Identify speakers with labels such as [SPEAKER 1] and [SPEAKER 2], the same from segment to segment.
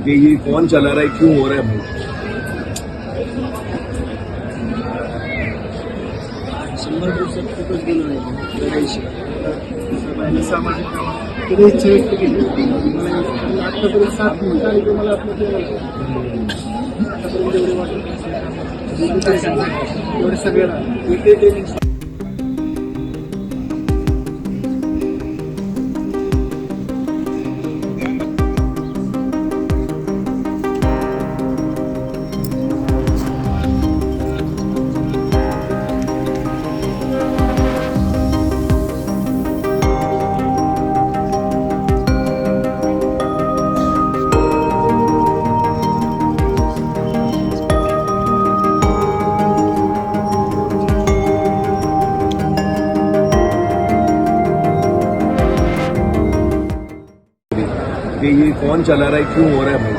[SPEAKER 1] कि ये कौन चला रहा है, क्यों हो रहा है भाई?
[SPEAKER 2] 100 दिवसात खूपच गेलो आहे लढाईशी सगळ्यांनी सामाजिक कामात इच्छा व्यक्त केली. मला आत्तापर्यंत 7 मिनिटं आणि तुम्हाला आपलं ते आत्तापर्यंत एवढे वाटत एवढे सगळ्यांना एक ट्रेनिंग
[SPEAKER 1] कि ये कौन चला रहा है, क्यों हो रहा है भाई?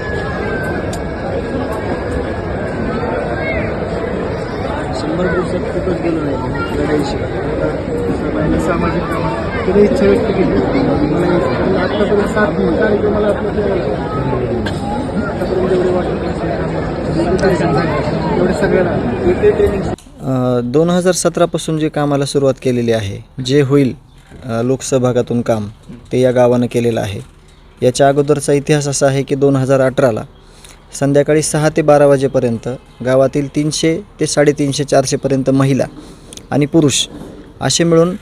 [SPEAKER 2] 100 दिवसात खूपच गेलो आहे लढाईशी सगळ्यांनी सामाजिक कामात इच्छा व्यक्त केली. मला आत्तापर्यंत 7 मिनिटं आणि तुम्हाला आपलं ते आत्तापर्यंत एवढे वाटत एवढे सगळ्यांना एक ट्रेनिंग
[SPEAKER 3] 2017पासून जे कामाला सुरुवात केलेली आहे, जे होईल लोकसहभागातून काम ते या गावानं केलेलं आहे. याच्या अगोदरचा इतिहास असा आहे की 2018ला संध्याकाळी 6 ते 12 वाजेपर्यंत गावातील 300 ते 350 400पर्यंत महिला आणि पुरुष असे मिळून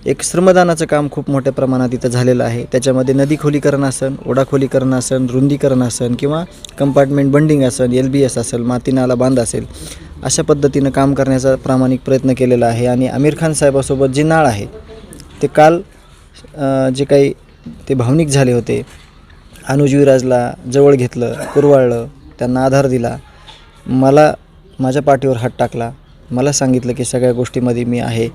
[SPEAKER 3] एक श्रमदानाचं काम खूप मोठ्या प्रमाणात इथं झालेलं आहे. त्याच्यामध्ये नदी खोलीकरण असेल, ओढा खोलीकरण असेल, रुंदीकरण असेल किंवा कंपार्टमेंट बंडिंग असेल, LBS असेल, माती नाला बांध असेल, अशा पद्धतीनं काम करण्याचा प्रामाणिक प्रयत्न केलेला आहे. आणि आमिर खान साहेबासोबत जे नाळ आहे ते काल जे काही ते भावनिक झाले होते, अनुज विराजला जवळ घेतलं, कुरवाळलं, त्यांना आधार दिला, मला माझ्या पाठीवर हात टाकला, मला सांगितलं की सगळ्या गोष्टीमध्ये मी आहे,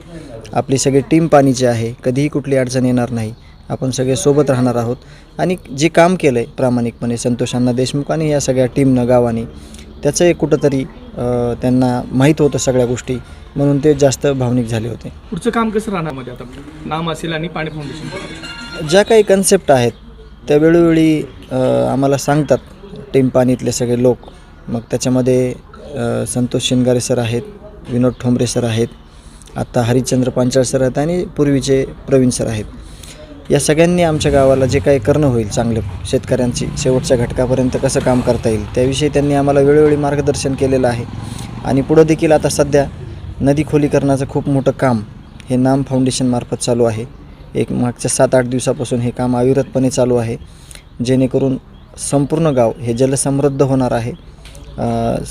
[SPEAKER 3] आपली सगळी टीम पाणीची आहे, कधीही कुठली अडचण येणार नाही, आपण सगळे सोबत राहणार आहोत. आणि जे काम केलं आहे प्रामाणिकपणे संतोष अण्णा देशमुख आणि या सगळ्या टीमनं गावाने, त्याचं एक कुठंतरी त्यांना माहीत होतं सगळ्या गोष्टी, म्हणून ते जास्त भावनिक झाले होते.
[SPEAKER 4] पुढचं काम कसं राहणार मध्ये आता नाम असेल आणि पाणी फाउंडेशन
[SPEAKER 3] ज्या काही कन्सेप्ट आहेत त्या वेळोवेळी आम्हाला सांगतात टीम पाणीतले सगळे लोक. मग त्याच्यामध्ये संतोष शिंगारे सर आहेत, विनोद ठोंबरे सर आहेत, आत्ता हरिश्चंद्र पांचाळ सर आहेत आणि पूर्वीचे प्रवीण सर आहेत. या सगळ्यांनी आमच्या गावाला जे काही करणं होईल चांगलं, शेतकऱ्यांची शेवटच्या घटकापर्यंत कसं काम करता येईल त्याविषयी त्यांनी आम्हाला वेळोवेळी मार्गदर्शन केलेलं आहे. आणि पुढं देखील आता सध्या नदी खोलीकरणाचं खूप मोठं काम हे नाम फाउंडेशनमार्फत चालू आहे. एक मागच्या 7-8 दिवसापासून हे काम अविरतपणे चालू आहे, जेणेकरून संपूर्ण गाव हे जलसमृद्ध होणार आहे,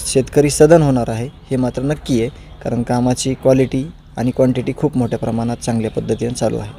[SPEAKER 3] शेतकरी सदन होणार आहे हे मात्र नक्की आहे. कारण कामाची क्वालिटी आणि क्वांटिटी खूप मोठ्या प्रमाणात चांगल्या पद्धतीने चालू आहे.